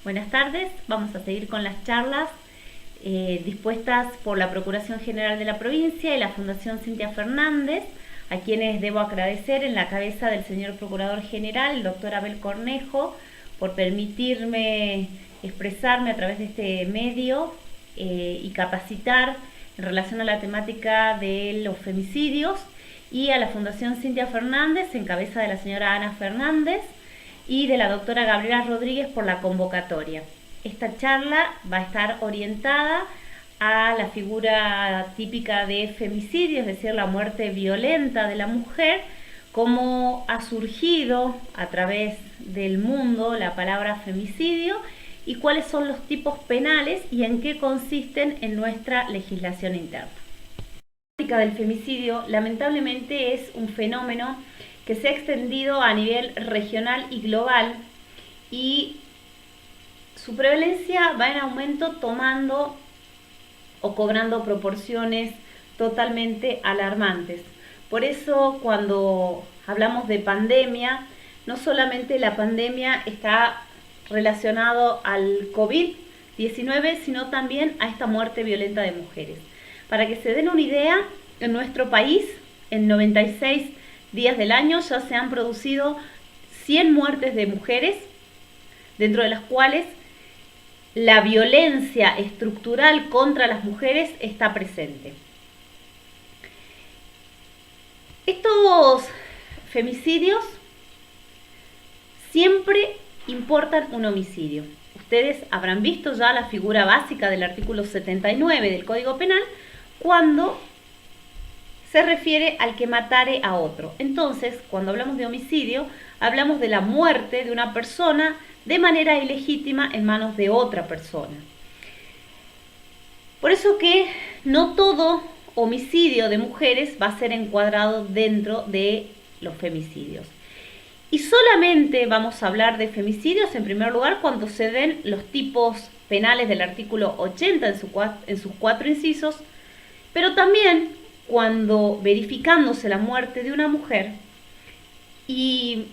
Buenas tardes, vamos a seguir con las charlas dispuestas por la Procuración General de la Provincia y la Fundación Cintia Fernández, a quienes debo agradecer en la cabeza del señor Procurador General, el doctor Abel Cornejo, por permitirme expresarme a través de este medio y capacitar en relación a la temática de los femicidios, y a la Fundación Cintia Fernández, en cabeza de la señora Ana Fernández, y de la doctora Gabriela Rodríguez por la convocatoria. Esta charla va a estar orientada a la figura típica de femicidio, es decir, la muerte violenta de la mujer, cómo ha surgido a través del mundo la palabra femicidio y cuáles son los tipos penales y en qué consisten en nuestra legislación interna. La temática del femicidio lamentablemente es un fenómeno que se ha extendido a nivel regional y global, y su prevalencia va en aumento, tomando o cobrando proporciones totalmente alarmantes. Por eso, cuando hablamos de pandemia, no solamente la pandemia está relacionado al COVID-19, sino también a esta muerte violenta de mujeres. Para que se den una idea, en nuestro país, en 96 días del año ya se han producido 100 muertes de mujeres, dentro de las cuales la violencia estructural contra las mujeres está presente. Estos femicidios siempre importan un homicidio. Ustedes habrán visto ya la figura básica del artículo 79 del Código Penal cuando se refiere al que matare a otro. Entonces, cuando hablamos de homicidio, hablamos de la muerte de una persona de manera ilegítima en manos de otra persona. Por eso que no todo homicidio de mujeres va a ser encuadrado dentro de los femicidios. Y solamente vamos a hablar de femicidios, en primer lugar, cuando se den los tipos penales del artículo 80 en sus 4 incisos, pero también cuando, verificándose la muerte de una mujer y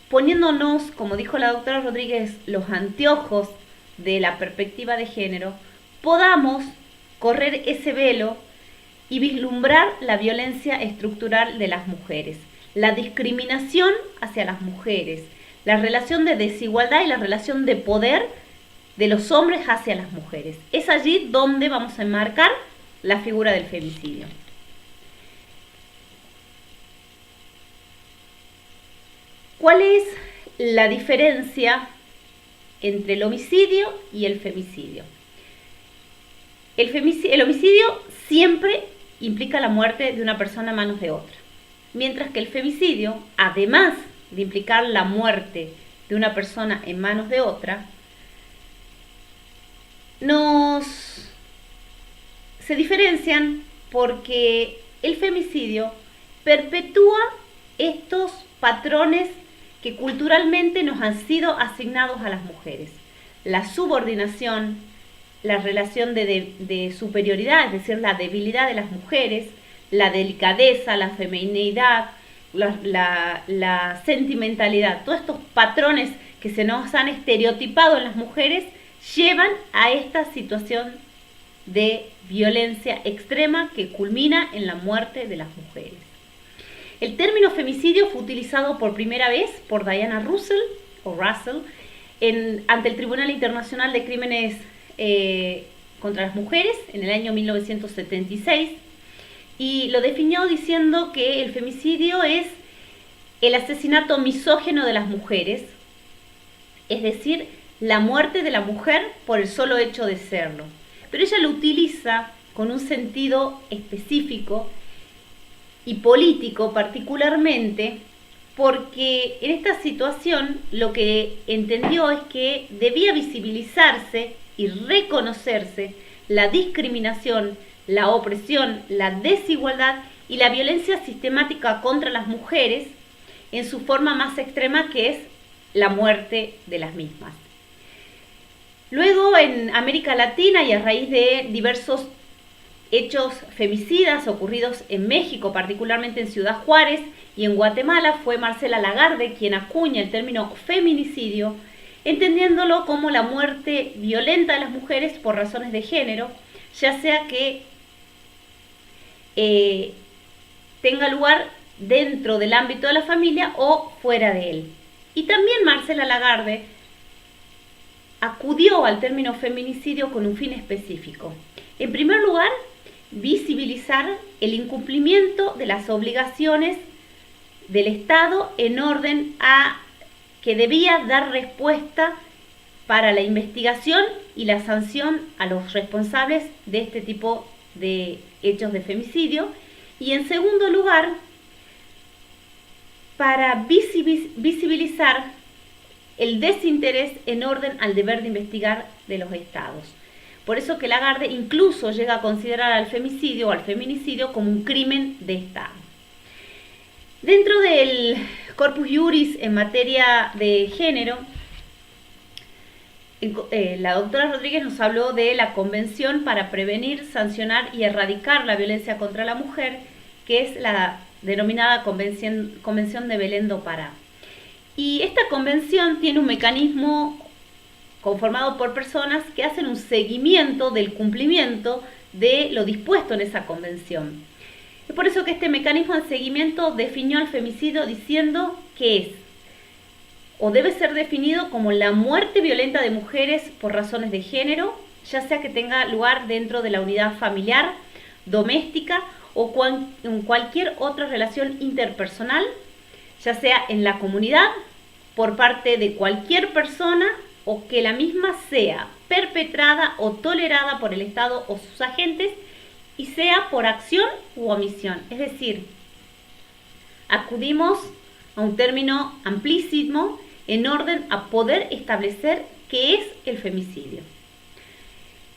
poniéndonos, como dijo la doctora Rodríguez, los anteojos de la perspectiva de género, podamos correr ese velo y vislumbrar la violencia estructural de las mujeres, la discriminación hacia las mujeres, la relación de desigualdad y la relación de poder de los hombres hacia las mujeres. Es allí donde vamos a enmarcar la figura del femicidio. ¿Cuál es la diferencia entre el homicidio y el femicidio? El homicidio siempre implica la muerte de una persona a manos de otra, mientras que el femicidio, además de implicar la muerte de una persona en manos de otra, se diferencian porque el femicidio perpetúa estos patrones que culturalmente nos han sido asignados a las mujeres. La subordinación, la relación de superioridad, es decir, la debilidad de las mujeres, la delicadeza, la feminidad, la sentimentalidad, todos estos patrones que se nos han estereotipado en las mujeres llevan a esta situación de violencia extrema que culmina en la muerte de las mujeres. El término femicidio fue utilizado por primera vez por Diana Russell ante el Tribunal Internacional de Crímenes contra las Mujeres en el año 1976, y lo definió diciendo que el femicidio es el asesinato misógino de las mujeres, es decir, la muerte de la mujer por el solo hecho de serlo. Pero ella lo utiliza con un sentido específico y político particularmente, porque en esta situación lo que entendió es que debía visibilizarse y reconocerse la discriminación, la opresión, la desigualdad y la violencia sistemática contra las mujeres en su forma más extrema, que es la muerte de las mismas. Luego, en América Latina, y a raíz de diversos hechos femicidas ocurridos en México, particularmente en Ciudad Juárez y en Guatemala, fue Marcela Lagarde quien acuña el término feminicidio entendiéndolo como la muerte violenta de las mujeres por razones de género, ya sea que tenga lugar dentro del ámbito de la familia o fuera de él. Y también Marcela Lagarde acudió al término feminicidio con un fin específico. En primer lugar, visibilizar el incumplimiento de las obligaciones del Estado en orden a que debía dar respuesta para la investigación y la sanción a los responsables de este tipo de hechos de femicidio. Y en segundo lugar, para visibilizar el desinterés en orden al deber de investigar de los estados. Por eso que Lagarde incluso llega a considerar al femicidio o al feminicidio como un crimen de Estado. Dentro del Corpus Juris en materia de género, la doctora Rodríguez nos habló de la Convención para prevenir, sancionar y erradicar la violencia contra la mujer, que es la denominada Convención de Belén do Pará. Y esta convención tiene un mecanismo conformado por personas que hacen un seguimiento del cumplimiento de lo dispuesto en esa convención. Es por eso que este mecanismo de seguimiento definió al femicidio diciendo que es o debe ser definido como la muerte violenta de mujeres por razones de género, ya sea que tenga lugar dentro de la unidad familiar, doméstica o en cualquier otra relación interpersonal, ya sea en la comunidad, por parte de cualquier persona o que la misma sea perpetrada o tolerada por el Estado o sus agentes y sea por acción u omisión. Es decir, acudimos a un término amplísimo en orden a poder establecer qué es el femicidio.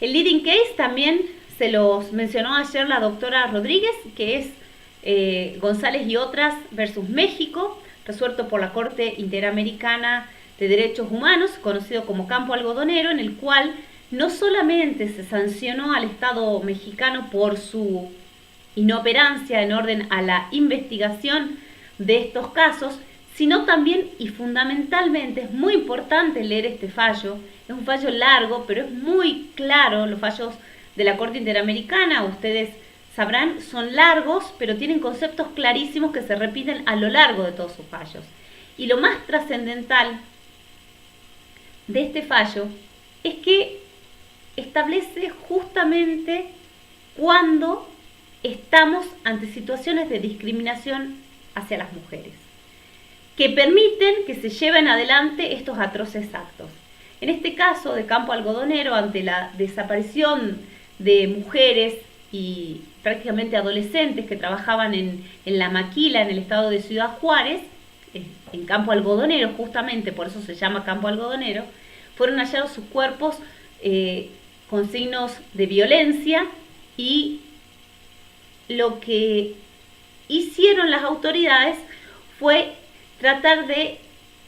El leading case también se los mencionó ayer la doctora Rodríguez, que es González y otras versus México, resuelto por la Corte Interamericana de Derechos Humanos, conocido como Campo Algodonero, en el cual no solamente se sancionó al Estado mexicano por su inoperancia en orden a la investigación de estos casos, sino también y fundamentalmente, es muy importante leer este fallo, es un fallo largo, pero es muy claro. Los fallos de la Corte Interamericana, ustedes sabrán, son largos, pero tienen conceptos clarísimos que se repiten a lo largo de todos sus fallos. Y lo más trascendental de este fallo es que establece justamente cuando estamos ante situaciones de discriminación hacia las mujeres, que permiten que se lleven adelante estos atroces actos. En este caso de Campo Algodonero, ante la desaparición de mujeres y prácticamente adolescentes que trabajaban en la maquila en el estado de Ciudad Juárez, en Campo Algodonero, justamente por eso se llama Campo Algodonero, fueron hallados sus cuerpos con signos de violencia, y lo que hicieron las autoridades fue tratar de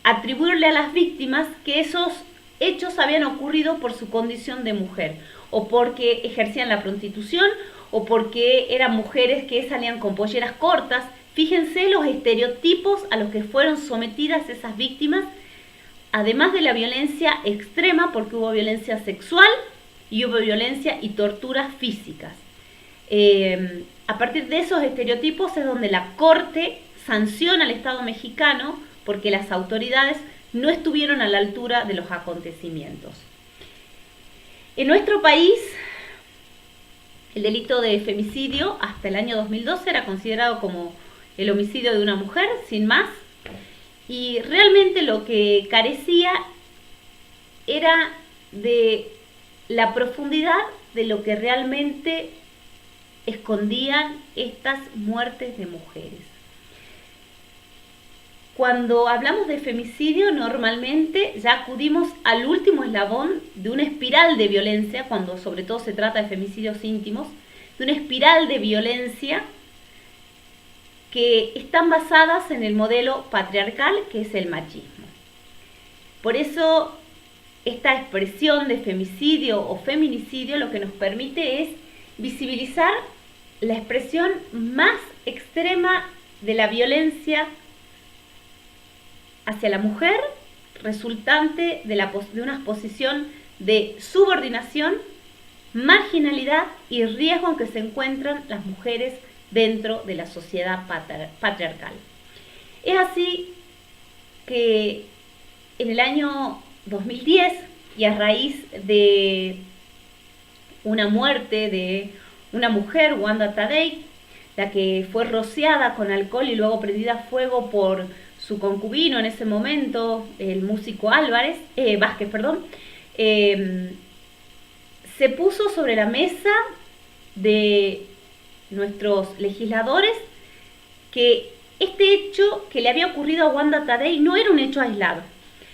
atribuirle a las víctimas que esos hechos habían ocurrido por su condición de mujer, o porque ejercían la prostitución, o porque eran mujeres que salían con polleras cortas. Fíjense los estereotipos a los que fueron sometidas esas víctimas, además de la violencia extrema, porque hubo violencia sexual y hubo violencia y torturas físicas. A partir de esos estereotipos es donde la Corte sanciona al Estado mexicano, porque las autoridades no estuvieron a la altura de los acontecimientos. En nuestro país, el delito de femicidio hasta el año 2012 era considerado como el homicidio de una mujer, sin más, y realmente lo que carecía era de la profundidad de lo que realmente escondían estas muertes de mujeres. Cuando hablamos de femicidio, normalmente ya acudimos al último eslabón de una espiral de violencia, cuando sobre todo se trata de femicidios íntimos, de una espiral de violencia que están basadas en el modelo patriarcal, que es el machismo. Por eso, esta expresión de femicidio o feminicidio lo que nos permite es visibilizar la expresión más extrema de la violencia hacia la mujer resultante de una posición de subordinación, marginalidad y riesgo en que se encuentran las mujeres dentro de la sociedad patriarcal. Es así que en el año 2010, y a raíz de una muerte de una mujer, Wanda Tadei, la que fue rociada con alcohol y luego prendida a fuego por su concubino en ese momento, el músico Vázquez, se puso sobre la mesa de nuestros legisladores que este hecho que le había ocurrido a Wanda Tadei no era un hecho aislado,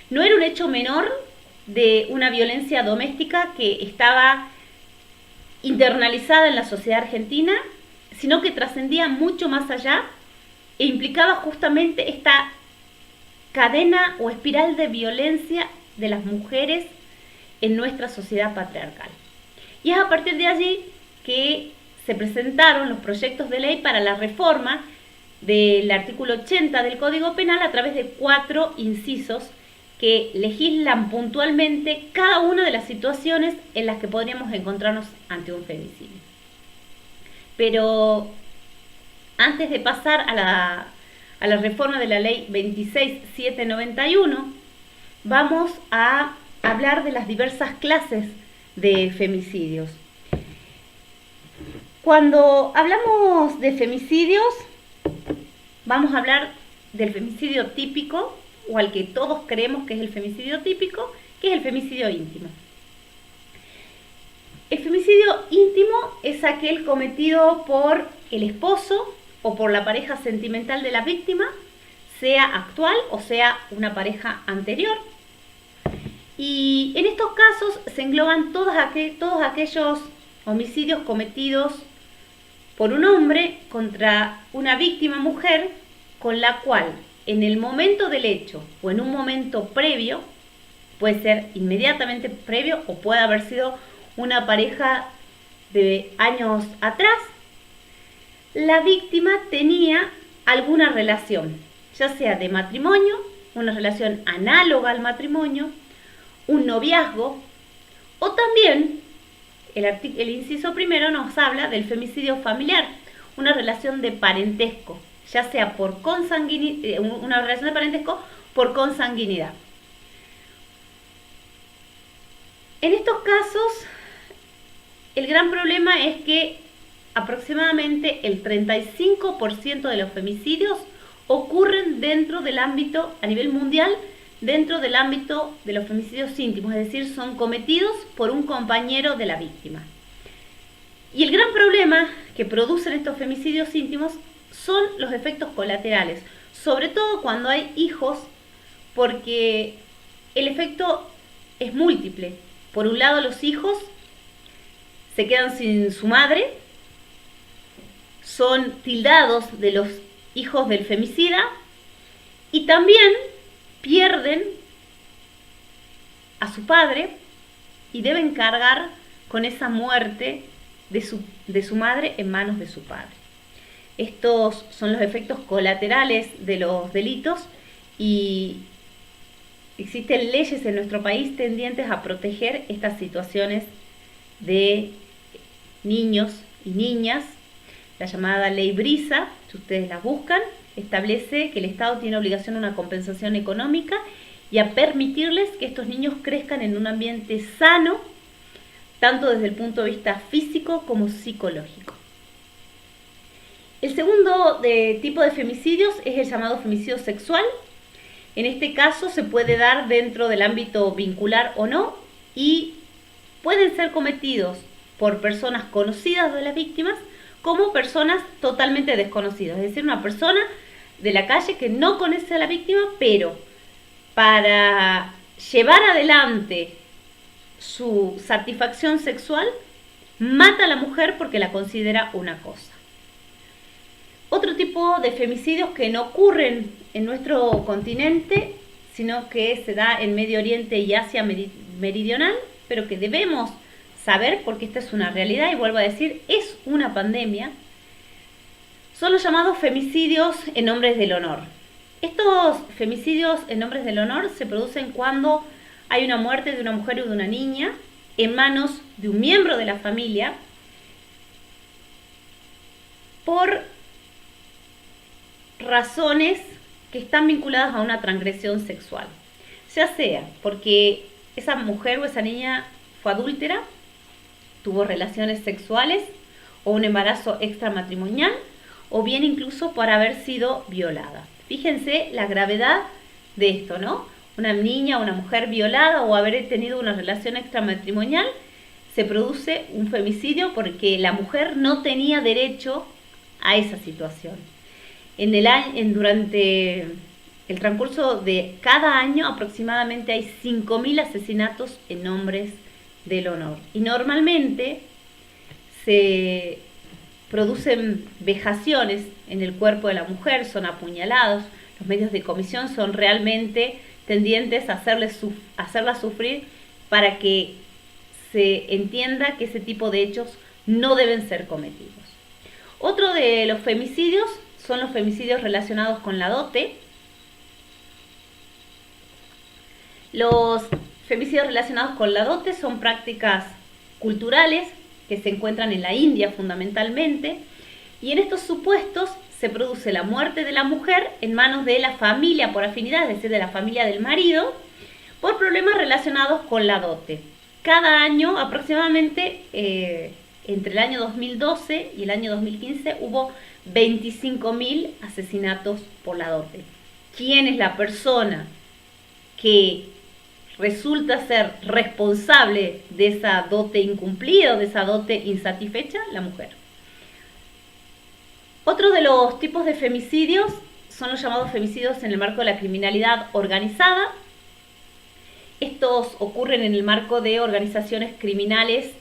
no era un hecho menor de una violencia doméstica que estaba internalizada en la sociedad argentina, sino que trascendía mucho más allá e implicaba justamente esta cadena o espiral de violencia de las mujeres en nuestra sociedad patriarcal. Y es a partir de allí que se presentaron los proyectos de ley para la reforma del artículo 80 del Código Penal a través de 4 incisos que legislan puntualmente cada una de las situaciones en las que podríamos encontrarnos ante un femicidio. Pero antes de pasar a la reforma de la ley 26.791, vamos a hablar de las diversas clases de femicidios. Cuando hablamos de femicidios, vamos a hablar del femicidio típico, o al que todos creemos que es el femicidio típico, que es el femicidio íntimo. El femicidio íntimo es aquel cometido por el esposo o por la pareja sentimental de la víctima, sea actual o sea una pareja anterior. Y en estos casos se engloban todos aquellos homicidios cometidos por un hombre contra una víctima mujer con la cual en el momento del hecho o en un momento previo, puede ser inmediatamente previo o puede haber sido una pareja de años atrás, la víctima tenía alguna relación, ya sea de matrimonio, una relación análoga al matrimonio, un noviazgo, o también el inciso primero nos habla del femicidio familiar, una relación de parentesco, ya sea por una relación de parentesco por consanguinidad. En estos casos, el gran problema es que aproximadamente el 35% de los femicidios ocurren dentro del ámbito, a nivel mundial, dentro del ámbito de los femicidios íntimos, es decir, son cometidos por un compañero de la víctima. Y el gran problema que producen estos femicidios íntimos son los efectos colaterales, sobre todo cuando hay hijos, porque el efecto es múltiple. Por un lado, los hijos se quedan sin su madre, son tildados de los hijos del femicida y también pierden a su padre y deben cargar con esa muerte de su madre en manos de su padre. Estos son los efectos colaterales de los delitos y existen leyes en nuestro país tendientes a proteger estas situaciones de niños y niñas. La llamada Ley Brisa, si ustedes la buscan, establece que el Estado tiene obligación a una compensación económica y a permitirles que estos niños crezcan en un ambiente sano, tanto desde el punto de vista físico como psicológico. El segundo tipo de femicidios es el llamado femicidio sexual. En este caso se puede dar dentro del ámbito vincular o no y pueden ser cometidos por personas conocidas de las víctimas como personas totalmente desconocidas, es decir, una persona de la calle que no conoce a la víctima, pero para llevar adelante su satisfacción sexual, mata a la mujer porque la considera una cosa. Otro tipo de femicidios que no ocurren en nuestro continente, sino que se da en Medio Oriente y Asia Meridional, pero que debemos saber porque esta es una realidad y vuelvo a decir, es una pandemia, son los llamados femicidios en nombres del honor. Estos femicidios en nombres del honor se producen cuando hay una muerte de una mujer o de una niña en manos de un miembro de la familia por razones que están vinculadas a una transgresión sexual. Ya sea porque esa mujer o esa niña fue adúltera, tuvo relaciones sexuales o un embarazo extramatrimonial, o bien incluso por haber sido violada. Fíjense la gravedad de esto, ¿no? Una niña o una mujer violada o haber tenido una relación extramatrimonial, se produce un femicidio porque la mujer no tenía derecho a esa situación. Durante el transcurso de cada año aproximadamente hay 5.000 asesinatos en nombres del honor. Y normalmente se producen vejaciones en el cuerpo de la mujer, son apuñalados. Los medios de comisión son realmente tendientes a hacerla sufrir para que se entienda que ese tipo de hechos no deben ser cometidos. Otro de los femicidios son los femicidios relacionados con la dote. Los femicidios relacionados con la dote son prácticas culturales que se encuentran en la India fundamentalmente, y en estos supuestos se produce la muerte de la mujer en manos de la familia por afinidad, es decir, de la familia del marido, por problemas relacionados con la dote. Cada año, aproximadamente entre el año 2012 y el año 2015, hubo 25.000 asesinatos por la dote. ¿Quién es la persona que resulta ser responsable de esa dote incumplida, de esa dote insatisfecha? La mujer. Otro de los tipos de femicidios son los llamados femicidios en el marco de la criminalidad organizada. Estos ocurren en el marco de organizaciones criminales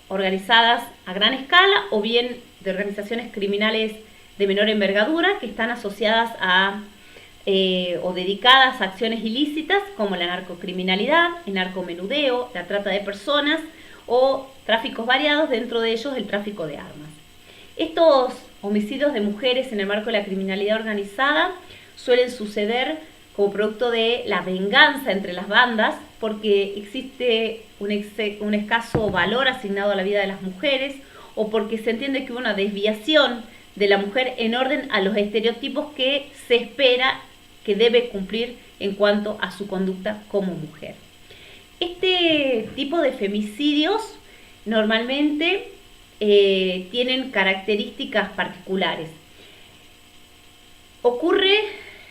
organizadas a gran escala o bien de organizaciones criminales de menor envergadura que están asociadas a o dedicadas a acciones ilícitas como la narcocriminalidad, el narcomenudeo, la trata de personas o tráficos variados, dentro de ellos el tráfico de armas. Estos homicidios de mujeres en el marco de la criminalidad organizada suelen suceder como producto de la venganza entre las bandas, porque existe un escaso valor asignado a la vida de las mujeres, o porque se entiende que hubo una desviación de la mujer en orden a los estereotipos que se espera que debe cumplir en cuanto a su conducta como mujer. Este tipo de femicidios normalmente tienen características particulares. Ocurre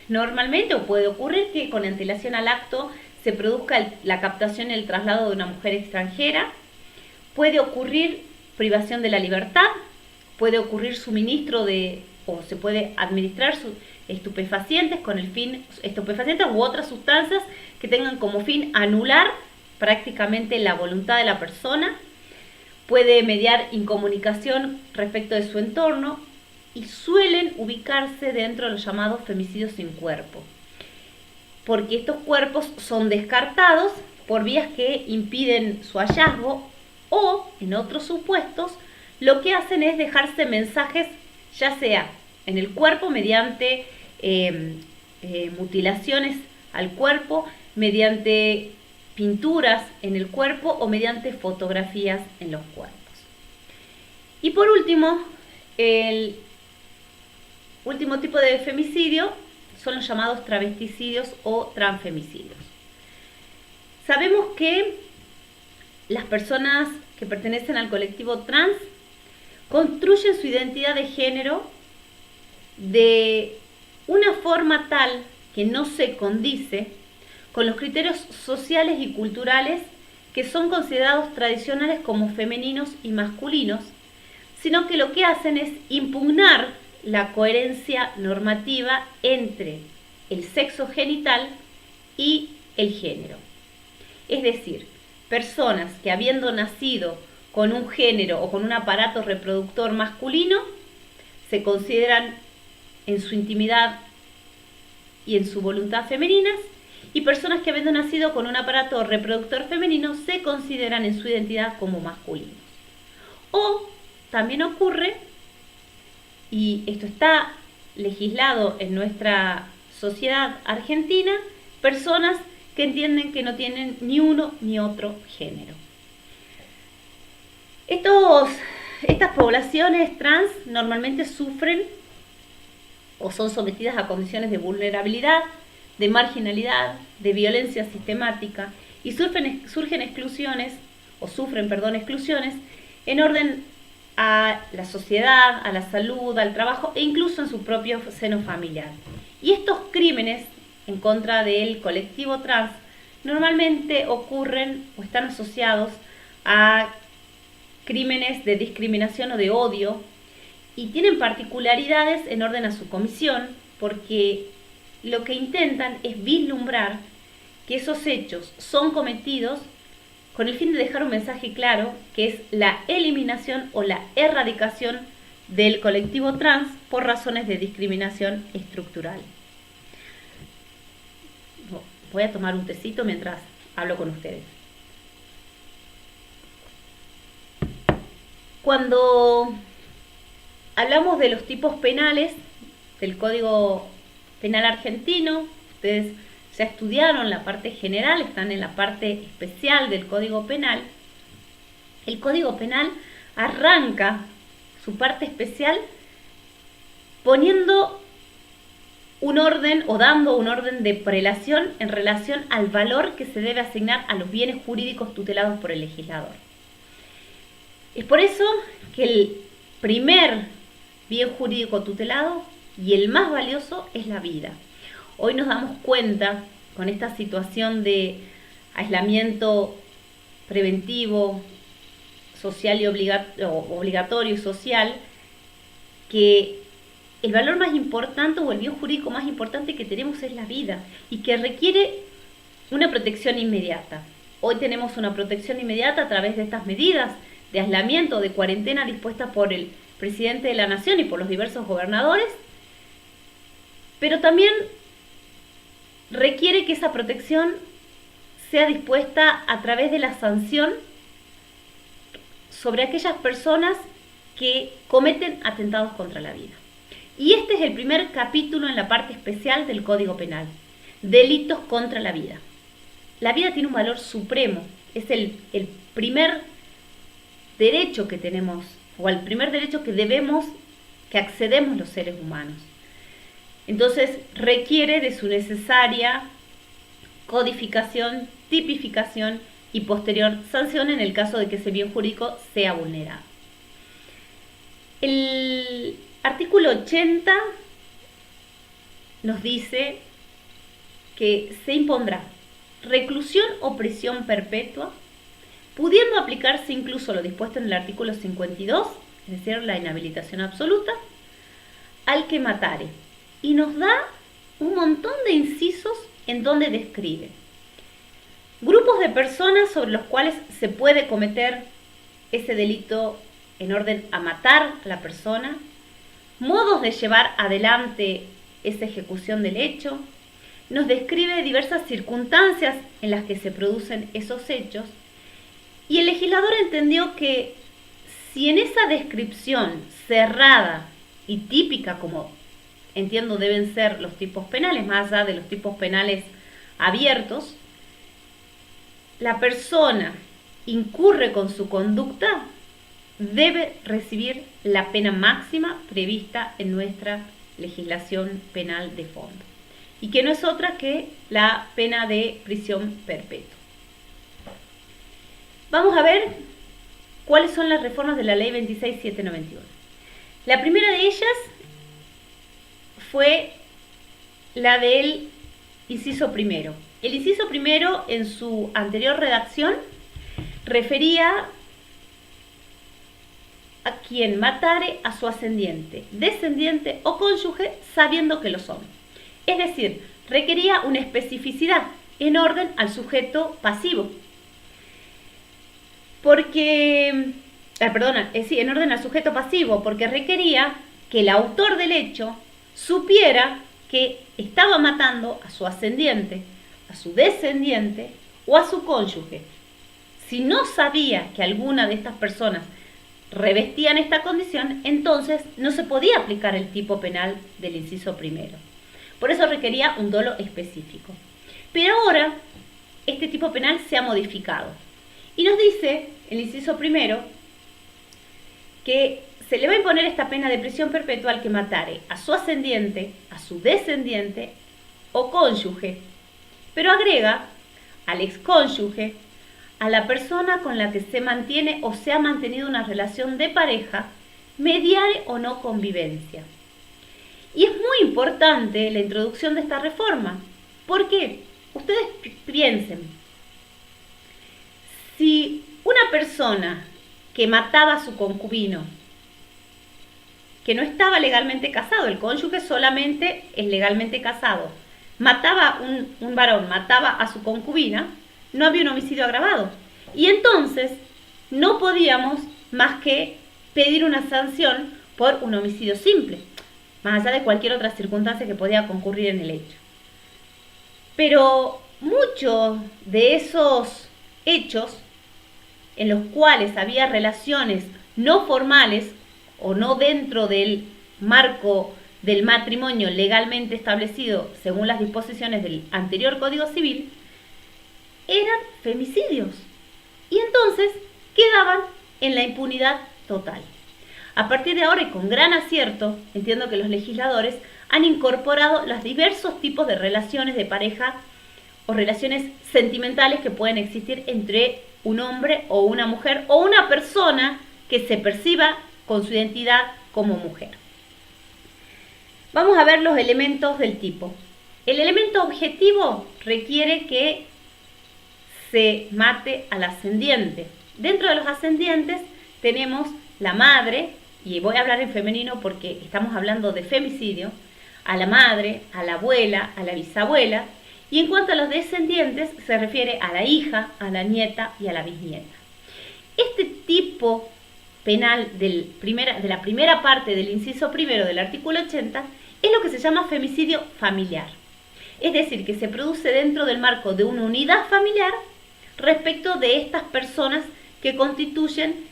normalmente, o puede ocurrir, que con antelación al acto se produzca la captación y el traslado de una mujer extranjera. Puede ocurrir privación de la libertad, puede ocurrir suministro o se puede administrar estupefacientes con el fin, estupefacientes u otras sustancias que tengan como fin anular prácticamente la voluntad de la persona. Puede mediar incomunicación respecto de su entorno y suelen ubicarse dentro de los llamados femicidios sin cuerpo, porque estos cuerpos son descartados por vías que impiden su hallazgo, o en otros supuestos lo que hacen es dejarse mensajes, ya sea en el cuerpo mediante mutilaciones al cuerpo, mediante pinturas en el cuerpo o mediante fotografías en los cuerpos. Y por último, el último tipo de femicidio son los llamados travesticidios o transfemicidios. Sabemos que las personas que pertenecen al colectivo trans construyen su identidad de género de una forma tal que no se condice con los criterios sociales y culturales que son considerados tradicionales como femeninos y masculinos, sino que lo que hacen es impugnar la coherencia normativa entre el sexo genital y el género. Es decir, personas que habiendo nacido con un género o con un aparato reproductor masculino, se consideran en su intimidad y en su voluntad femeninas, y personas que habiendo nacido con un aparato reproductor femenino se consideran en su identidad como masculinos. O también ocurre, y esto está legislado en nuestra sociedad argentina personas que entienden que no tienen ni uno ni otro género. Estas poblaciones trans normalmente sufren o son sometidas a condiciones de vulnerabilidad, de marginalidad, de violencia sistemática y sufren exclusiones en orden a la sociedad, a la salud, al trabajo e incluso en su propio seno familiar. Y estos crímenes en contra del colectivo trans normalmente ocurren o están asociados a crímenes de discriminación o de odio y tienen particularidades en orden a su comisión porque lo que intentan es vislumbrar que esos hechos son cometidos con el fin de dejar un mensaje claro, que es la eliminación o la erradicación del colectivo trans por razones de discriminación estructural. Voy a tomar un tecito mientras hablo con ustedes. Cuando hablamos de los tipos penales del Código Penal argentino, ustedes ya estudiaron la parte general, están en la parte especial del Código Penal. El Código Penal arranca su parte especial poniendo un orden o dando un orden de prelación en relación al valor que se debe asignar a los bienes jurídicos tutelados por el legislador. Es por eso que el primer bien jurídico tutelado y el más valioso es la vida. Hoy nos damos cuenta, con esta situación de aislamiento preventivo, social y obligatorio y social, que el valor más importante o el bien jurídico más importante que tenemos es la vida y que requiere una protección inmediata. Hoy tenemos una protección inmediata a través de estas medidas de aislamiento, de cuarentena dispuestas por el presidente de la Nación y por los diversos gobernadores, pero también requiere que esa protección sea dispuesta a través de la sanción sobre aquellas personas que cometen atentados contra la vida. Y este es el primer capítulo en la parte especial del Código Penal, delitos contra la vida. La vida tiene un valor supremo, es el primer derecho que tenemos, o el primer derecho que accedemos los seres humanos. Entonces requiere de su necesaria codificación, tipificación y posterior sanción en el caso de que ese bien jurídico sea vulnerado. El artículo 80 nos dice que se impondrá reclusión o prisión perpetua, pudiendo aplicarse incluso lo dispuesto en el artículo 52, es decir, la inhabilitación absoluta, al que matare. Y nos da un montón de incisos en donde describe grupos de personas sobre los cuales se puede cometer ese delito en orden a matar a la persona, modos de llevar adelante esa ejecución del hecho, nos describe diversas circunstancias en las que se producen esos hechos, y el legislador entendió que si en esa descripción cerrada y típica, como entiendo deben ser los tipos penales, más allá de los tipos penales abiertos, la persona incurre con su conducta, debe recibir la pena máxima prevista en nuestra legislación penal de fondo, y que no es otra que la pena de prisión perpetua. Vamos a ver cuáles son las reformas de la ley 26.791. La primera de ellas fue la del inciso primero. El inciso primero, en su anterior redacción, refería a quien matare a su ascendiente, descendiente o cónyuge sabiendo que lo son. Es decir, requería una especificidad en orden al sujeto pasivo. En orden al sujeto pasivo, porque requería que el autor del hecho supiera que estaba matando a su ascendiente, a su descendiente o a su cónyuge. Si no sabía que alguna de estas personas revestían esta condición, entonces no se podía aplicar el tipo penal del inciso primero. Por eso requería un dolo específico. Pero ahora este tipo penal se ha modificado y nos dice el inciso primero que se le va a imponer esta pena de prisión perpetua al que matare a su ascendiente, a su descendiente o cónyuge, pero agrega al excónyuge, a la persona con la que se mantiene o se ha mantenido una relación de pareja, mediare o no convivencia. Y es muy importante la introducción de esta reforma. ¿Por qué? Ustedes piensen, si una persona que mataba a su concubino, que no estaba legalmente casado, el cónyuge solamente es legalmente casado, mataba un varón, mataba a su concubina, no había un homicidio agravado. Y entonces no podíamos más que pedir una sanción por un homicidio simple, más allá de cualquier otra circunstancia que podía concurrir en el hecho. Pero muchos de esos hechos en los cuales había relaciones no formales o no dentro del marco del matrimonio legalmente establecido según las disposiciones del anterior Código Civil, eran femicidios. Y entonces quedaban en la impunidad total. A partir de ahora y con gran acierto, entiendo que los legisladores han incorporado los diversos tipos de relaciones de pareja o relaciones sentimentales que pueden existir entre un hombre o una mujer o una persona que se perciba con su identidad como mujer. Vamos a ver los elementos del tipo. El elemento objetivo requiere que se mate al ascendiente. Dentro de los ascendientes tenemos la madre, y voy a hablar en femenino porque estamos hablando de femicidio, a la madre, a la abuela, a la bisabuela, y en cuanto a los descendientes se refiere a la hija, a la nieta y a la bisnieta. Este tipo penal de la primera parte del inciso primero del artículo 80 es lo que se llama femicidio familiar. Es decir, que se produce dentro del marco de una unidad familiar respecto de estas personas que constituyen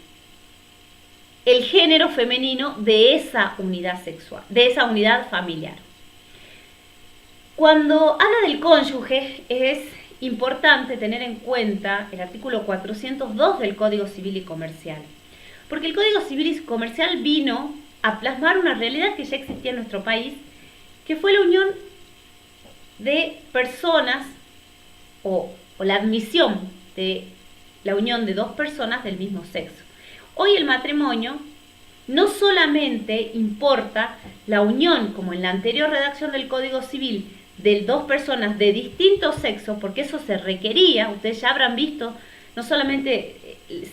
el género femenino de esa unidad sexual, de esa unidad familiar. Cuando habla del cónyuge es importante tener en cuenta el artículo 402 del Código Civil y Comercial, porque el Código Civil y Comercial vino a plasmar una realidad que ya existía en nuestro país, que fue la unión de personas o la admisión de la unión de dos personas del mismo sexo. Hoy el matrimonio no solamente importa la unión, como en la anterior redacción del Código Civil, de dos personas de distinto sexo, porque eso se requería, ustedes ya habrán visto, no solamente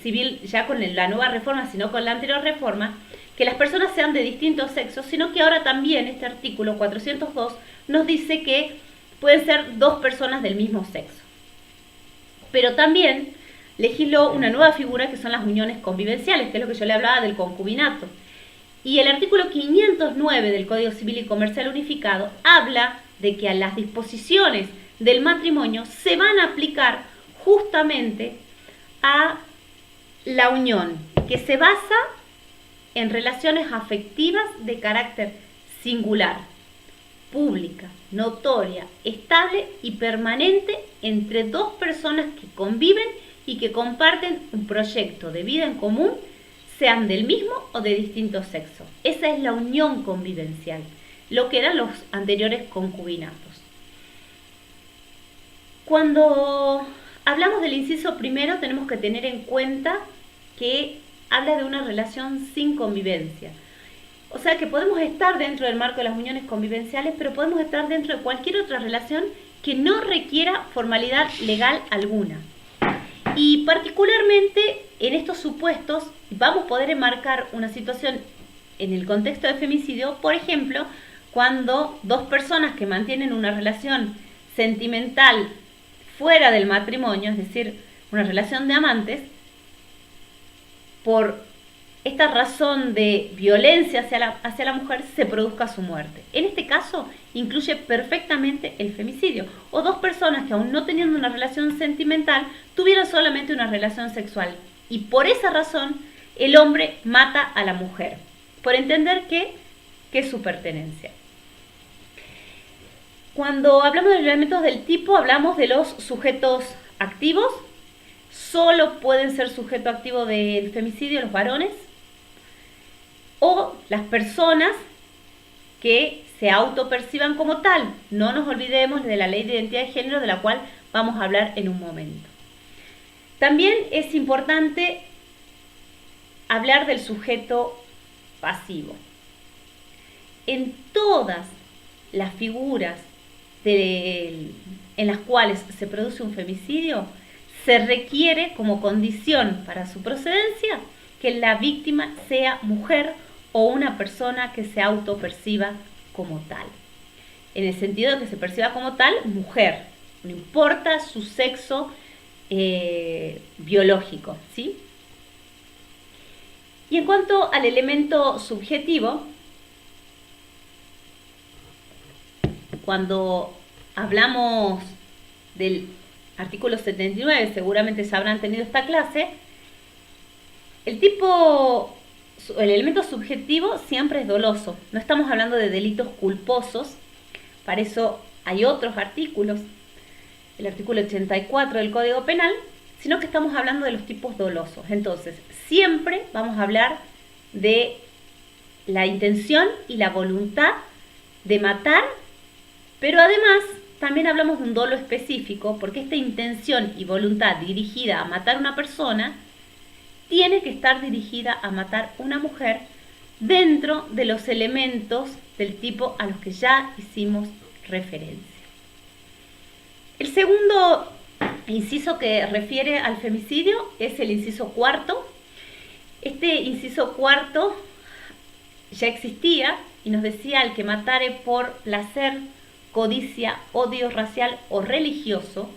civil ya con la nueva reforma, sino con la anterior reforma, que las personas sean de distintos sexos, sino que ahora también este artículo 402 nos dice que pueden ser dos personas del mismo sexo. Pero también legisló una nueva figura que son las uniones convivenciales, que es lo que yo le hablaba del concubinato. Y el artículo 509 del Código Civil y Comercial Unificado habla de que a las disposiciones del matrimonio se van a aplicar justamente a la unión, que se basa en relaciones afectivas de carácter singular, pública, notoria, estable y permanente entre dos personas que conviven y que comparten un proyecto de vida en común, sean del mismo o de distinto sexo. Esa es la unión convivencial, lo que eran los anteriores concubinatos. Cuando hablamos del inciso primero, tenemos que tener en cuenta que habla de una relación sin convivencia. O sea que podemos estar dentro del marco de las uniones convivenciales, pero podemos estar dentro de cualquier otra relación que no requiera formalidad legal alguna. Y particularmente en estos supuestos vamos a poder enmarcar una situación en el contexto de femicidio, por ejemplo, cuando dos personas que mantienen una relación sentimental fuera del matrimonio, es decir, una relación de amantes, por esta razón de violencia hacia la mujer se produzca su muerte. En este caso incluye perfectamente el femicidio, o dos personas que aún no teniendo una relación sentimental tuvieron solamente una relación sexual y por esa razón el hombre mata a la mujer, por entender que es su pertenencia. Cuando hablamos de los elementos del tipo, hablamos de los sujetos activos. Solo pueden ser sujeto activo del femicidio los varones o las personas que se autoperciban como tal. No nos olvidemos de la ley de identidad de género, de la cual vamos a hablar en un momento. También es importante hablar del sujeto pasivo. En todas las figuras en las cuales se produce un femicidio, se requiere como condición para su procedencia que la víctima sea mujer o una persona que se autoperciba como tal. En el sentido de que se perciba como tal, mujer, no importa su sexo biológico, ¿sí? Y en cuanto al elemento subjetivo, cuando hablamos del artículo 79, seguramente ya habrán tenido esta clase, el elemento subjetivo siempre es doloso. No estamos hablando de delitos culposos, para eso hay otros artículos, el artículo 84 del Código Penal, sino que estamos hablando de los tipos dolosos. Entonces, siempre vamos a hablar de la intención y la voluntad de matar, pero además también hablamos de un dolo específico, porque esta intención y voluntad dirigida a matar a una persona tiene que estar dirigida a matar a una mujer dentro de los elementos del tipo a los que ya hicimos referencia. El segundo inciso que refiere al femicidio es el inciso cuarto. Este inciso cuarto ya existía y nos decía: el que matare por placer, codicia, odio racial o religioso,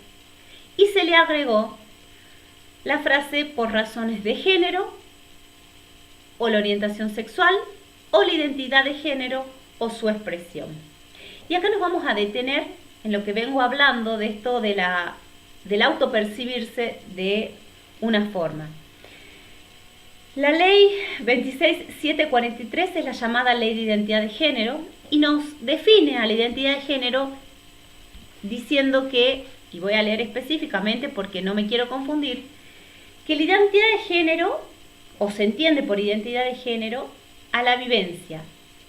y se le agregó la frase por razones de género o la orientación sexual o la identidad de género o su expresión. Y acá nos vamos a detener en lo que vengo hablando de esto del autopercibirse de una forma. La ley 26.743 es la llamada ley de identidad de género y nos define a la identidad de género diciendo que, y voy a leer específicamente porque no me quiero confundir, que la identidad de género, o se entiende por identidad de género, a la vivencia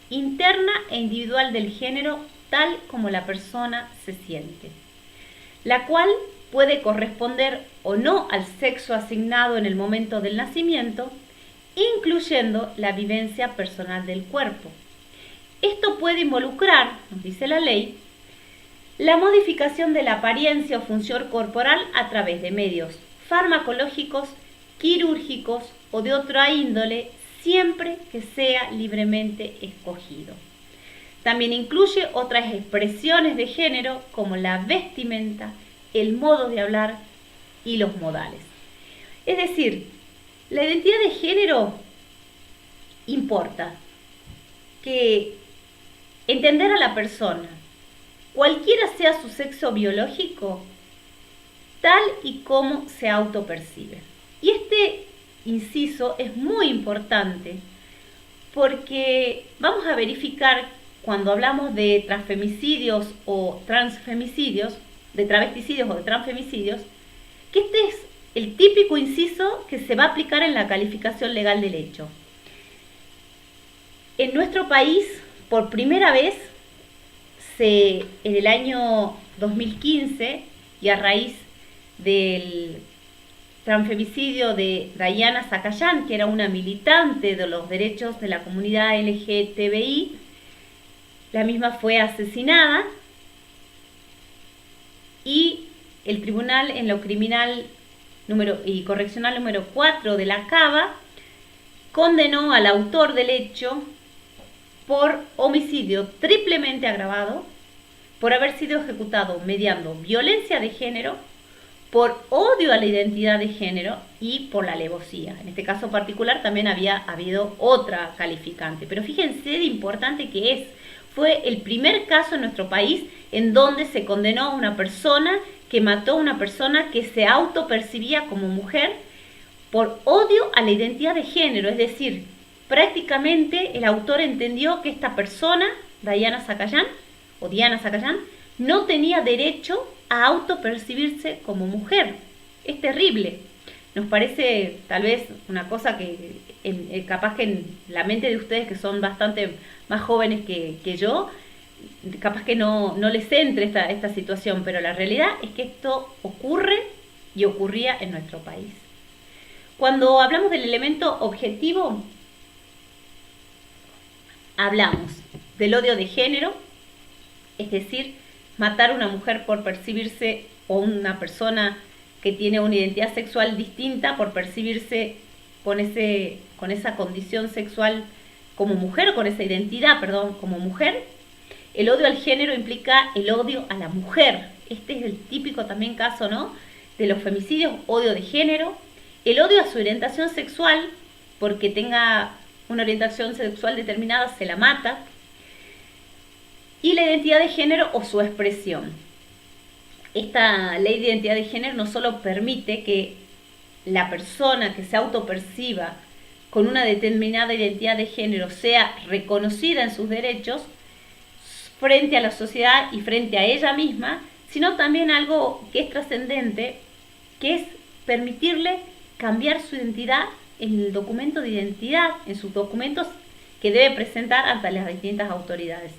interna e individual del género tal como la persona se siente, la cual puede corresponder o no al sexo asignado en el momento del nacimiento, incluyendo la vivencia personal del cuerpo. Esto puede involucrar, nos dice la ley, la modificación de la apariencia o función corporal a través de medios farmacológicos, quirúrgicos o de otra índole, siempre que sea libremente escogido. También incluye otras expresiones de género como la vestimenta, el modo de hablar y los modales. Es decir, la identidad de género importa que entender a la persona, cualquiera sea su sexo biológico, tal y como se autopercibe. Y este inciso es muy importante porque vamos a verificar cuando hablamos de transfemicidios o transfemicidios, de travesticidios o de transfemicidios, que este es el típico inciso que se va a aplicar en la calificación legal del hecho. En nuestro país, por primera vez, en el año 2015, y a raíz del transfemicidio de Dayana Zacayán, que era una militante de los derechos de la comunidad LGTBI, la misma fue asesinada y el Tribunal en lo Criminal y Correccional número 4 de la Cava condenó al autor del hecho por homicidio triplemente agravado, por haber sido ejecutado mediando violencia de género, por odio a la identidad de género y por la alevosía. En este caso particular también había habido otra calificante, pero fíjense de importante que es. Fue el primer caso en nuestro país en donde se condenó a una persona que mató a una persona que se autopercibía como mujer por odio a la identidad de género. Es decir, prácticamente el autor entendió que esta persona, Diana Zacayán, no tenía derecho a autopercibirse como mujer. Es terrible. Nos parece tal vez una cosa que capaz que en la mente de ustedes, que son bastante más jóvenes que yo, capaz que no les entre esta situación, pero la realidad es que esto ocurre y ocurría en nuestro país. Cuando hablamos del elemento objetivo, hablamos del odio de género, es decir, matar a una mujer por percibirse, o una persona que tiene una identidad sexual distinta por percibirse con esa condición sexual como mujer, o con esa identidad, perdón, como mujer. El odio al género implica el odio a la mujer. Este es el típico también caso, ¿no?, de los femicidios, odio de género. El odio a su orientación sexual, porque tenga una orientación sexual determinada, se la mata. Y la identidad de género o su expresión. Esta ley de identidad de género no solo permite que la persona que se autoperciba con una determinada identidad de género sea reconocida en sus derechos frente a la sociedad y frente a ella misma, sino también algo que es trascendente, que es permitirle cambiar su identidad en el documento de identidad, en sus documentos que debe presentar ante las distintas autoridades.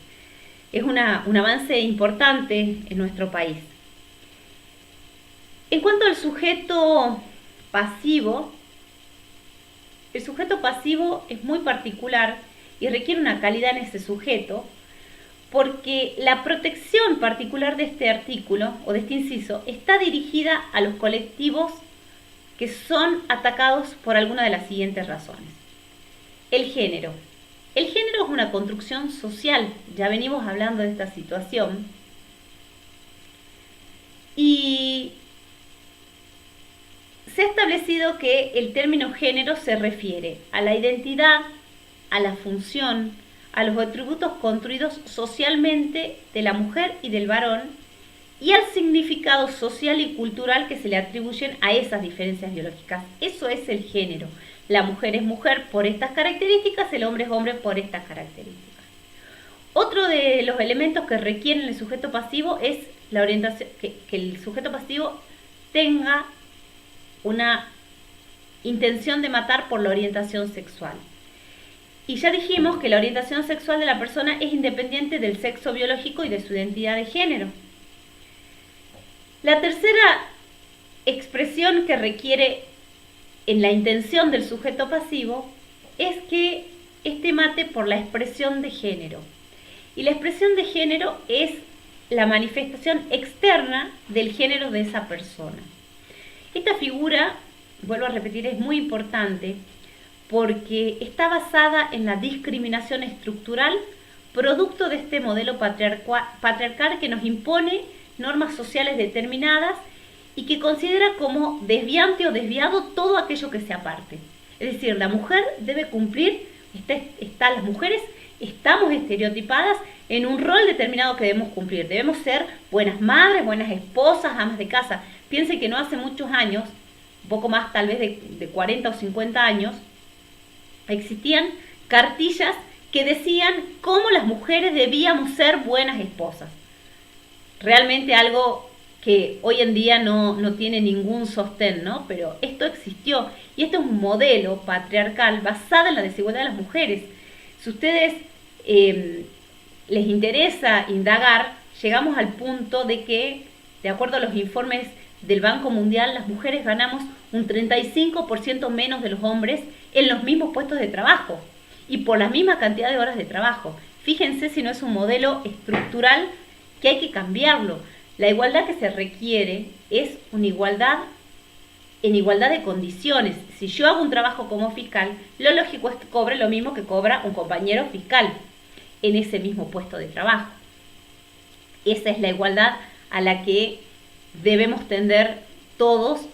Es un avance importante en nuestro país. En cuanto al sujeto pasivo, el sujeto pasivo es muy particular y requiere una calidad en ese sujeto, porque la protección particular de este artículo o de este inciso está dirigida a los colectivos que son atacados por alguna de las siguientes razones. El género. El género es una construcción social, ya venimos hablando de esta situación, y se ha establecido que el término género se refiere a la identidad, a la función, a los atributos construidos socialmente de la mujer y del varón y al significado social y cultural que se le atribuyen a esas diferencias biológicas. Eso es el género. La mujer es mujer por estas características, el hombre es hombre por estas características. Otro de los elementos que requieren el sujeto pasivo es la orientación, que el sujeto pasivo tenga una intención de matar por la orientación sexual. Y ya dijimos que la orientación sexual de la persona es independiente del sexo biológico y de su identidad de género. La tercera expresión que requiere en la intención del sujeto pasivo es que este mate por la expresión de género. Y la expresión de género es la manifestación externa del género de esa persona. Esta figura, vuelvo a repetir, es muy importante porque está basada en la discriminación estructural producto de este modelo patriarcal que nos impone normas sociales determinadas y que considera como desviante o desviado todo aquello que se aparte. Es decir, la mujer debe cumplir, las mujeres estamos estereotipadas en un rol determinado que debemos cumplir. Debemos ser buenas madres, buenas esposas, amas de casa. Piensen que no hace muchos años, un poco más tal vez de 40 o 50 años, existían cartillas que decían cómo las mujeres debíamos ser buenas esposas. Realmente algo que hoy en día no tiene ningún sostén, ¿no? Pero esto existió y esto es un modelo patriarcal basado en la desigualdad de las mujeres. Si ustedes les interesa indagar, llegamos al punto de que, de acuerdo a los informes del Banco Mundial, las mujeres ganamos un 35% menos de los hombres en los mismos puestos de trabajo y por la misma cantidad de horas de trabajo. Fíjense si no es un modelo estructural que hay que cambiarlo. La igualdad que se requiere es una igualdad en igualdad de condiciones. Si yo hago un trabajo como fiscal, lo lógico es que cobre lo mismo que cobra un compañero fiscal en ese mismo puesto de trabajo. Esa es la igualdad a la que debemos tender todos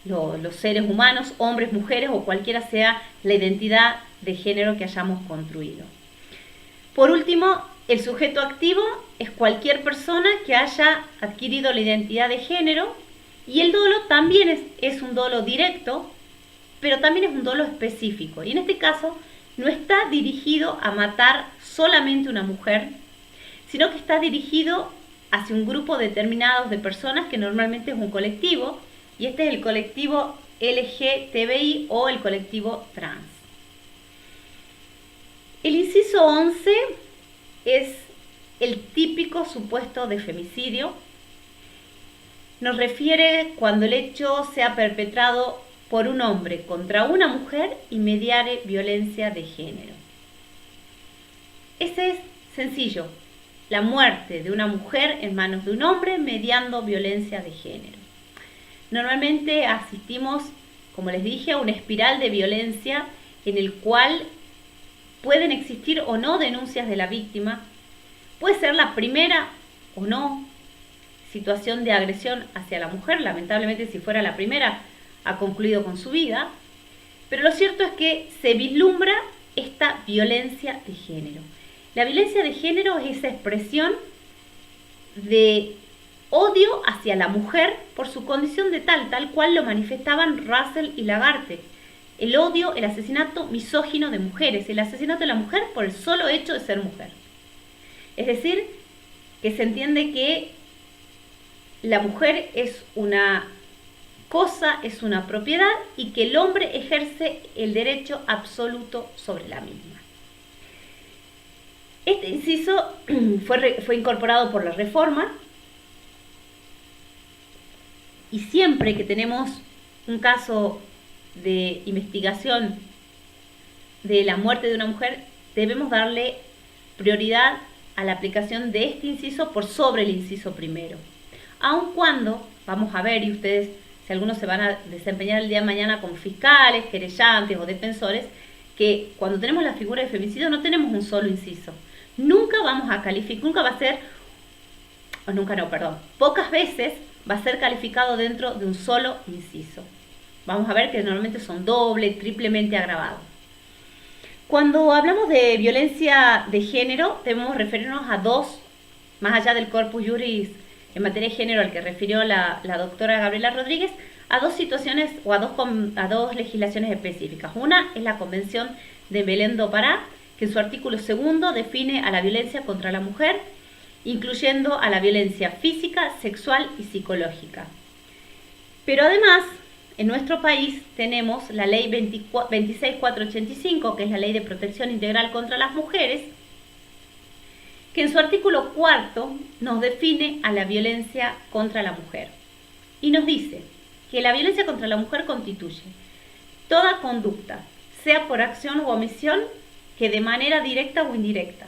los seres humanos, hombres, mujeres o cualquiera sea la identidad de género que hayamos construido. Por último, el sujeto activo es cualquier persona que haya adquirido la identidad de género y el dolo también es un dolo directo, pero también es un dolo específico. Y en este caso no está dirigido a matar solamente a una mujer, sino que está dirigido hacia un grupo determinado de personas que normalmente es un colectivo, y este es el colectivo LGTBI o el colectivo trans. El inciso 11 es el típico supuesto de femicidio. Nos refiere cuando el hecho sea perpetrado por un hombre contra una mujer y mediare violencia de género. Ese es sencillo, la muerte de una mujer en manos de un hombre mediando violencia de género. Normalmente asistimos, como les dije, a una espiral de violencia en el cual pueden existir o no denuncias de la víctima. Puede ser la primera o no situación de agresión hacia la mujer. Lamentablemente, si fuera la primera, ha concluido con su vida. Pero lo cierto es que se vislumbra esta violencia de género. La violencia de género es esa expresión de odio hacia la mujer por su condición de tal cual lo manifestaban Russell y Lagarde. El odio, el asesinato misógino de mujeres, el asesinato de la mujer por el solo hecho de ser mujer. Es decir, que se entiende que la mujer es una cosa, es una propiedad y que el hombre ejerce el derecho absoluto sobre la misma. Este inciso fue incorporado por la Reforma y siempre que tenemos un caso de investigación de la muerte de una mujer, debemos darle prioridad a la aplicación de este inciso por sobre el inciso primero. Aun cuando, vamos a ver, y ustedes, si algunos se van a desempeñar el día de mañana como fiscales, querellantes o defensores, que cuando tenemos la figura de femicidio no tenemos un solo inciso. Nunca vamos a calificar, nunca va a ser, o nunca no, perdón, pocas veces va a ser calificado dentro de un solo inciso. Vamos a ver que normalmente son doble, triplemente agravados. Cuando hablamos de violencia de género, debemos referirnos a dos, más allá del corpus juris en materia de género al que refirió la doctora Gabriela Rodríguez, a dos situaciones o a dos legislaciones específicas. Una es la Convención de Belém do Pará, que en su artículo 2 define a la violencia contra la mujer, incluyendo a la violencia física, sexual y psicológica. Pero además, en nuestro país tenemos la ley 26485, que es la Ley de Protección Integral contra las Mujeres, que en su artículo 4 nos define a la violencia contra la mujer. Y nos dice que la violencia contra la mujer constituye toda conducta, sea por acción u omisión, que de manera directa o indirecta,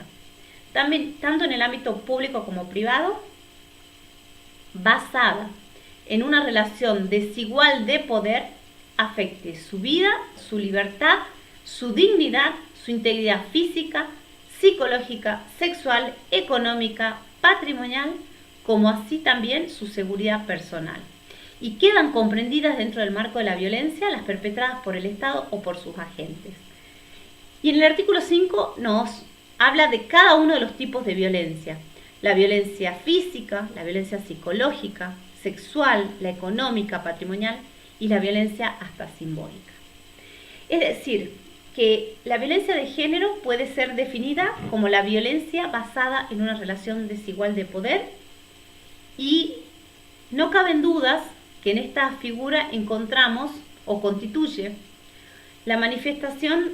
también, tanto en el ámbito público como privado, basada en una relación desigual de poder, afecte su vida, su libertad, su dignidad, su integridad física, psicológica, sexual, económica, patrimonial, como así también su seguridad personal. Y quedan comprendidas dentro del marco de la violencia las perpetradas por el Estado o por sus agentes. Y en el artículo 5 nos habla de cada uno de los tipos de violencia. La violencia física, la violencia psicológica, sexual, la económica, patrimonial y la violencia hasta simbólica. Es decir, que la violencia de género puede ser definida como la violencia basada en una relación desigual de poder y no caben dudas que en esta figura encontramos o constituye la manifestación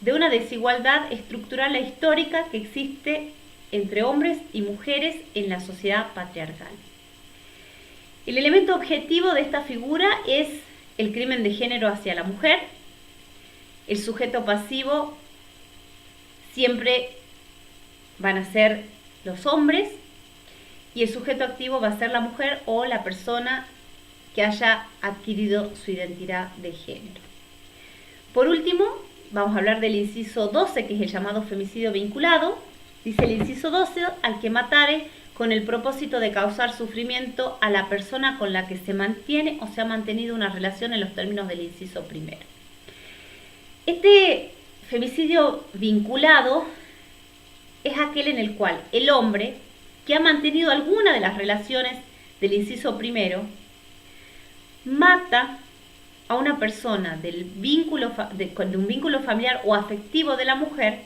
de una desigualdad estructural e histórica que existe entre hombres y mujeres en la sociedad patriarcal. El elemento objetivo de esta figura es el crimen de género hacia la mujer. El sujeto pasivo siempre van a ser los hombres y el sujeto activo va a ser la mujer o la persona que haya adquirido su identidad de género. Por último, vamos a hablar del inciso 12, que es el llamado femicidio vinculado. Dice el inciso 12, al que matare con el propósito de causar sufrimiento a la persona con la que se mantiene o se ha mantenido una relación en los términos del inciso primero. Este femicidio vinculado es aquel en el cual el hombre que ha mantenido alguna de las relaciones del inciso primero mata a una persona de un vínculo familiar o afectivo de la mujer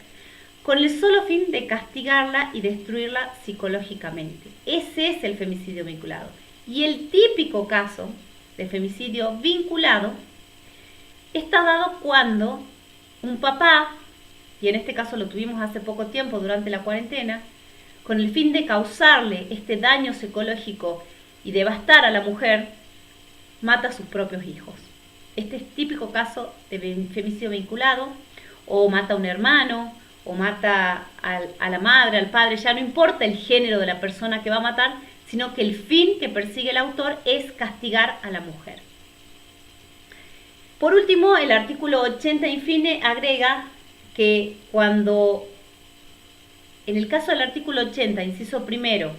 con el solo fin de castigarla y destruirla psicológicamente. Ese es el femicidio vinculado. Y el típico caso de femicidio vinculado está dado cuando un papá, y en este caso lo tuvimos hace poco tiempo durante la cuarentena, con el fin de causarle este daño psicológico y devastar a la mujer, mata a sus propios hijos. Este es típico caso de femicidio vinculado, o mata a un hermano, o mata a la madre, al padre, ya no importa el género de la persona que va a matar, sino que el fin que persigue el autor es castigar a la mujer. Por último, el artículo 80 infine agrega que cuando, en el caso del artículo 80, inciso primero,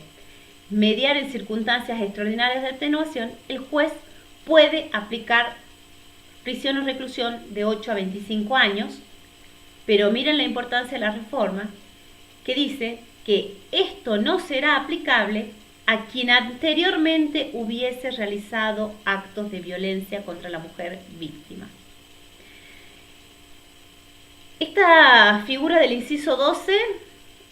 mediar en circunstancias extraordinarias de atenuación, el juez puede aplicar prisión o reclusión de 8 a 25 años, pero miren la importancia de la reforma, que dice que esto no será aplicable a quien anteriormente hubiese realizado actos de violencia contra la mujer víctima. Esta figura del inciso 12,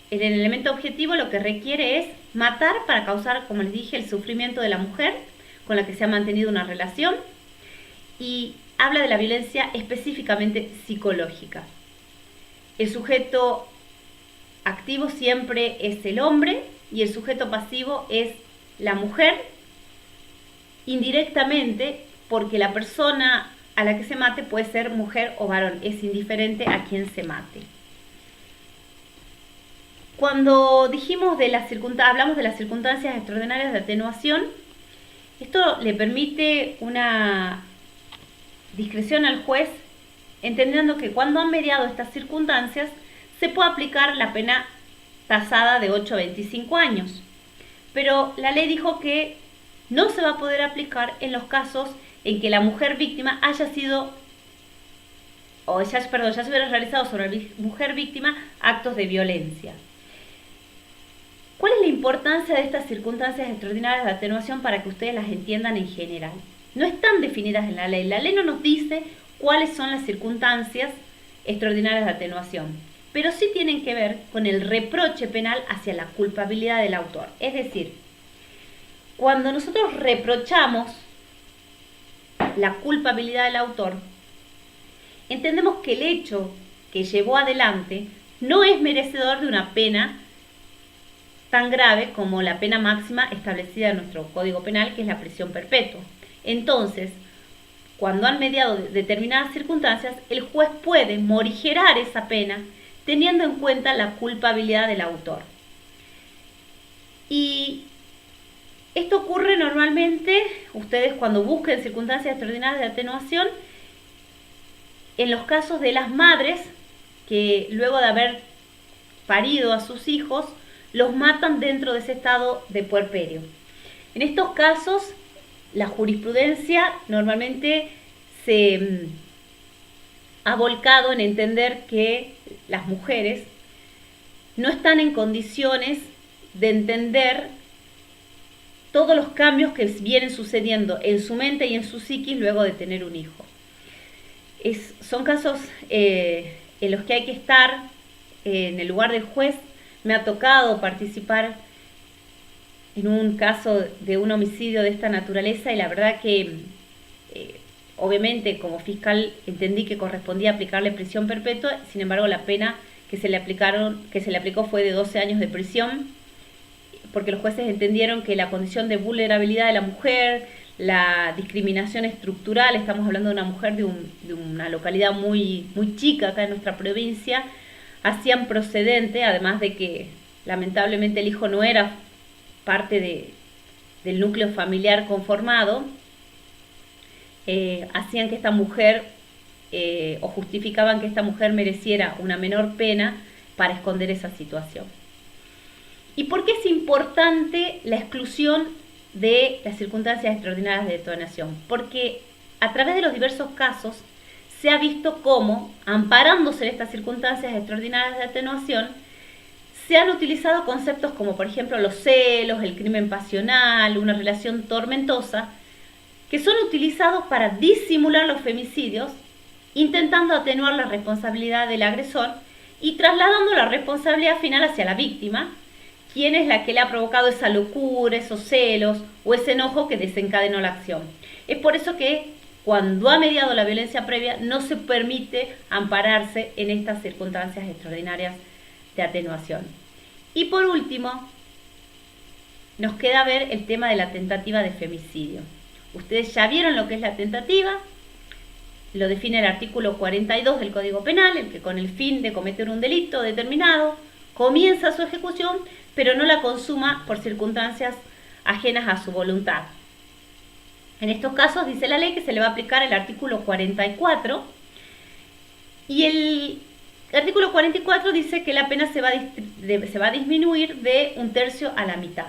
en el elemento objetivo, lo que requiere es matar para causar, como les dije, el sufrimiento de la mujer con la que se ha mantenido una relación, y habla de la violencia específicamente psicológica. El sujeto activo siempre es el hombre y el sujeto pasivo es la mujer, indirectamente, porque la persona a la que se mate puede ser mujer o varón, es indiferente a quien se mate. Cuando dijimos hablamos de las circunstancias extraordinarias de atenuación, esto le permite una discreción al juez, entendiendo que cuando han mediado estas circunstancias se puede aplicar la pena tasada de 8 a 25 años. Pero la ley dijo que no se va a poder aplicar en los casos en que la mujer víctima haya sido, ya se hubiera realizado sobre la mujer víctima actos de violencia. ¿Cuál es la importancia de estas circunstancias extraordinarias de atenuación para que ustedes las entiendan en general? No están definidas en la ley. La ley no nos dice cuáles son las circunstancias extraordinarias de atenuación, pero sí tienen que ver con el reproche penal hacia la culpabilidad del autor. Es decir, cuando nosotros reprochamos la culpabilidad del autor, entendemos que el hecho que llevó adelante no es merecedor de una pena tan grave como la pena máxima establecida en nuestro Código Penal, que es la prisión perpetua. Entonces, cuando han mediado determinadas circunstancias, el juez puede morigerar esa pena teniendo en cuenta la culpabilidad del autor. Y esto ocurre normalmente, ustedes cuando busquen circunstancias extraordinarias de atenuación, en los casos de las madres que luego de haber parido a sus hijos, los matan dentro de ese estado de puerperio. En estos casos, la jurisprudencia normalmente se ha volcado en entender que las mujeres no están en condiciones de entender todos los cambios que vienen sucediendo en su mente y en su psiquis luego de tener un hijo. Son casos en los que hay que estar en el lugar del juez. Me ha tocado participar en un caso de un homicidio de esta naturaleza y la verdad que obviamente como fiscal entendí que correspondía aplicarle prisión perpetua. Sin embargo, la pena que se le aplicó fue de 12 años de prisión, porque los jueces entendieron que la condición de vulnerabilidad de la mujer, la discriminación estructural, estamos hablando de una mujer de una localidad muy chica acá en nuestra provincia, hacían procedente, además de que lamentablemente el hijo no era parte del núcleo familiar conformado, hacían que esta mujer, o justificaban que esta mujer mereciera una menor pena para esconder esa situación. ¿Y por qué es importante la exclusión de las circunstancias extraordinarias de detonación? Porque a través de los diversos casos se ha visto cómo, amparándose en estas circunstancias extraordinarias de atenuación, se han utilizado conceptos como, por ejemplo, los celos, el crimen pasional, una relación tormentosa, que son utilizados para disimular los femicidios, intentando atenuar la responsabilidad del agresor y trasladando la responsabilidad final hacia la víctima, quien es la que le ha provocado esa locura, esos celos o ese enojo que desencadenó la acción. Es por eso que cuando ha mediado la violencia previa no se permite ampararse en estas circunstancias extraordinarias de atenuación. Y por último, nos queda ver el tema de la tentativa de femicidio. Ustedes ya vieron lo que es la tentativa, lo define el artículo 42 del Código Penal, el que con el fin de cometer un delito determinado comienza su ejecución, pero no la consuma por circunstancias ajenas a su voluntad. En estos casos dice la ley que se le va a aplicar el artículo 44 y el artículo 44 dice que la pena se va a disminuir de 1/3 a la mitad.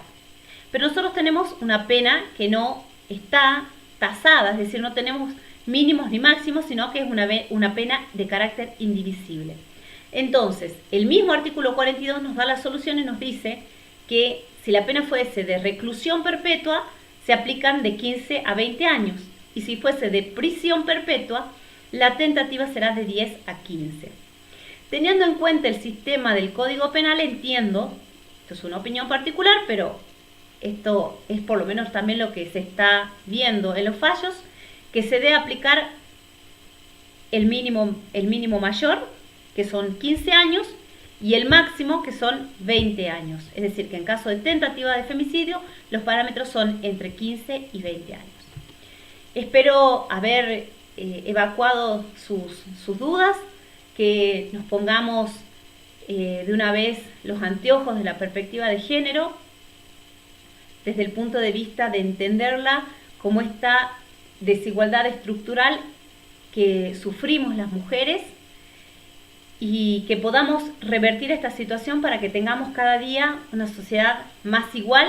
Pero nosotros tenemos una pena que no está tasada, es decir, no tenemos mínimos ni máximos, sino que es una pena de carácter indivisible. Entonces, el mismo artículo 42 nos da la solución y nos dice que si la pena fuese de reclusión perpetua, se aplican de 15 a 20 años. Y si fuese de prisión perpetua, la tentativa será de 10 a 15. Teniendo en cuenta el sistema del Código Penal, entiendo, esto es una opinión particular, pero esto es por lo menos también lo que se está viendo en los fallos, que se debe aplicar el mínimo mayor, que son 15 años, y el máximo, que son 20 años. Es decir, que en caso de tentativa de femicidio, los parámetros son entre 15 y 20 años. Espero haber evacuado sus dudas, que nos pongamos de una vez los anteojos de la perspectiva de género, desde el punto de vista de entenderla como esta desigualdad estructural que sufrimos las mujeres, y que podamos revertir esta situación para que tengamos cada día una sociedad más igual